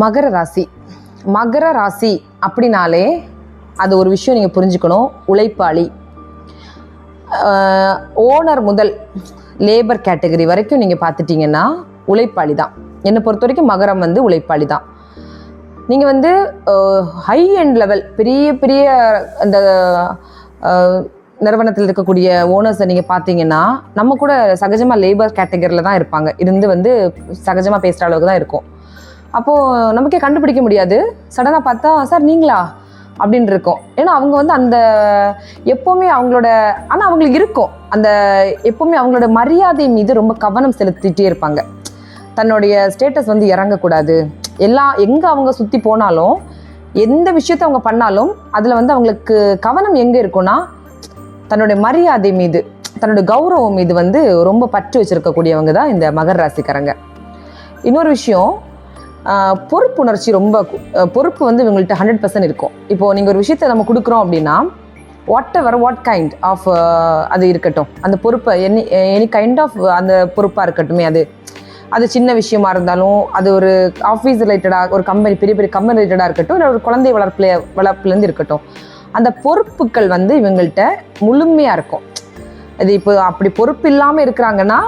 மகர ராசி. மகர ராசி அப்படின்னாலே அது ஒரு விஷயம் நீங்கள் புரிஞ்சுக்கணும். உழைப்பாளி. ஓனர் முதல் லேபர் கேட்டகரி வரைக்கும் நீங்கள் பார்த்துட்டிங்கன்னா உழைப்பாளி தான். என்னை பொறுத்த வரைக்கும் மகரம் உழைப்பாளி தான். நீங்கள் ஹை அண்ட் லெவல் பெரிய பெரிய அந்த நிறுவனத்தில் இருக்கக்கூடிய ஓனர்ஸை நீங்கள் பார்த்தீங்கன்னா நம்ம கூட சகஜமாக லேபர் கேட்டகரியில் தான் இருப்பாங்க. இருந்து சகஜமாக பேசுகிற அளவுக்கு தான் இருக்கும். அப்போது நமக்கே கண்டுபிடிக்க முடியாது. சடனாக பார்த்தா சார் நீங்களா அப்படின்னு இருக்கும். ஏன்னா அவங்க அந்த எப்போவுமே அவங்களோட ஆனால் அவங்களுக்கு இருக்கும் அந்த எப்போவுமே அவங்களோட மரியாதை மீது ரொம்ப கவனம் செலுத்திகிட்டே இருப்பாங்க. தன்னுடைய ஸ்டேட்டஸ் இறங்கக்கூடாது. எங்கே அவங்க சுற்றி போனாலும் எந்த விஷயத்தை அவங்க பண்ணாலும் அதில் அவங்களுக்கு கவனம் எங்கே இருக்குன்னா தன்னுடைய மரியாதை மீது தன்னுடைய கௌரவம் மீது ரொம்ப பற்று வச்சுருக்கக்கூடியவங்க தான் இந்த மகர ராசிக்காரங்க. இன்னொரு விஷயம், பொறுப்புணர்ச்சி ரொம்ப பொறுப்பு இவங்கள்ட்ட 100% இருக்கும். இப்போது நீங்கள் ஒரு விஷயத்தை நம்ம கொடுக்குறோம் அப்படின்னா வாட் கைண்ட் ஆஃப் அது இருக்கட்டும், அந்த பொறுப்பை எனி கைண்ட் ஆஃப் அந்த பொறுப்பாக இருக்கட்டுமே, அது சின்ன விஷயமா இருந்தாலும், அது ஒரு ஆஃபீஸ் ரிலேட்டடாக ஒரு கம்பெனி பெரிய பெரிய கம்பெனி ரிலேட்டடாக இருக்கட்டும், இல்லை ஒரு குழந்தை வளர்ப்புலேருந்து இருக்கட்டும், அந்த பொறுப்புகள் இவங்கள்ட்ட முழுமையாக இருக்கும். இது இப்போ அப்படி பொறுப்பு இல்லாமல் இருக்கிறாங்கன்னா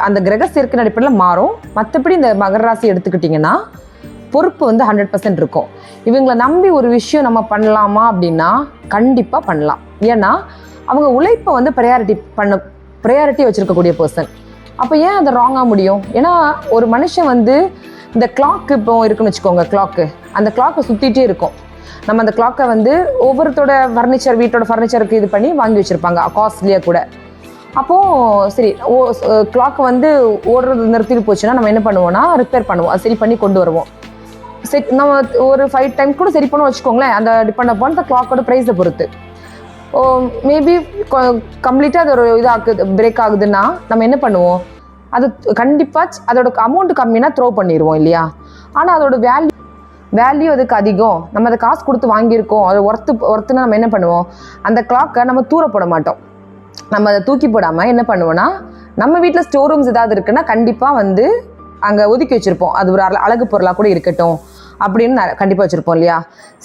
அந்த கிரக சேர்க்கை அடிப்படையில் மாறும். மற்றபடி இந்த மகர ராசி எடுத்துக்கிட்டிங்கன்னா பொறுப்பு 100% இருக்கும். இவங்களை நம்பி ஒரு விஷயம் நம்ம பண்ணலாமா அப்படின்னா கண்டிப்பாக பண்ணலாம். ஏன்னா அவங்க உழைப்பை ப்ரையாரிட்டி வச்சுருக்கக்கூடிய பர்சன். அப்போ ஏன் அதை ராங்காக முடியும்? ஏன்னா ஒரு மனுஷன் இந்த கிளாக்கு இப்போ இருக்குன்னு வச்சுக்கோங்க. அந்த கிளாக்கை சுற்றிட்டே இருக்கும். நம்ம அந்த கிளாக்கை ஒவ்வொருத்தோட வீட்டோட ஃபர்னிச்சருக்கு இது பண்ணி வாங்கி வச்சுருப்பாங்க, காஸ்ட்லியாக கூட. அப்போது சரி கிளாக்கு ஓடுறது நிறுத்திட்டு போச்சுன்னா நம்ம என்ன பண்ணுவோம்னா ரிப்பேர் பண்ணுவோம், சரி பண்ணி கொண்டு வருவோம். சரி நம்ம ஒரு 5 டைம்ஸ் கூட சரி பண்ண வச்சுக்கோங்களேன். அந்த டிபெண்ட் அப்பான் அந்த கிளாக்கோட ப்ரைஸை பொறுத்து. மேபி கம்ப்ளீட்டாக அது ஒரு இதாகுது, பிரேக் ஆகுதுன்னா நம்ம என்ன பண்ணுவோம், அது கண்டிப்பாக அதோட அமௌண்ட்டு கம்மினா த்ரோ பண்ணிடுவோம் இல்லையா? ஆனால் அதோட வேல்யூ அதுக்கு அதிகம். நம்ம அதை காசு கொடுத்து வாங்கியிருக்கோம், அது ஒர்த்துனா நம்ம என்ன பண்ணுவோம், அந்த கிளாக்கை நம்ம தூர போட மாட்டோம். நம்ம அதை தூக்கி போடாமல் என்ன பண்ணுவோன்னா நம்ம வீட்டில் ஸ்டோர் ரூம்ஸ் ஏதாவது இருக்குன்னா கண்டிப்பாக அங்கே ஒதுக்கி வச்சுருப்போம். அது ஒரு அழகு பொருளாக கூட இருக்கட்டும் அப்படின்னு கண்டிப்பாக வச்சுருப்போம் இல்லையா?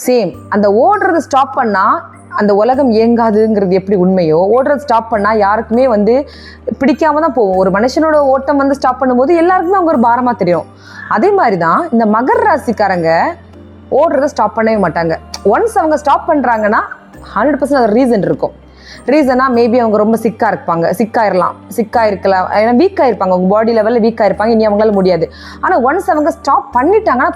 சேம் அந்த ஓடுறது ஸ்டாப் பண்ணால் அந்த உலகம் இயங்காதுங்கிறது எப்படி உண்மையோ, ஓடுறது ஸ்டாப் பண்ணால் யாருக்குமே பிடிக்காம தான் போகும். ஒரு மனுஷனோட ஓட்டம் ஸ்டாப் பண்ணும்போது எல்லாருக்குமே அவங்க ஒரு பாரமாக தெரியும். அதே மாதிரி தான் இந்த மகர ராசிக்காரங்க ஓடுறத ஸ்டாப் பண்ணவே மாட்டாங்க. ஒன்ஸ் அவங்க ஸ்டாப் பண்ணுறாங்கன்னா 100% அது ரீசன் இருக்கும். ரீசனா மேபி அவங்க ரொம்ப சிக்காக இருக்கலாம், ஏன்னா வீக்காக இருப்பாங்க, அவங்க பாடி லெவலில் வீக்காக இருப்பாங்க, இனி அவங்களால முடியாது. ஆனால் ஒன்ஸ் அவங்க ஸ்டாப் பண்ணிட்டாங்கன்னா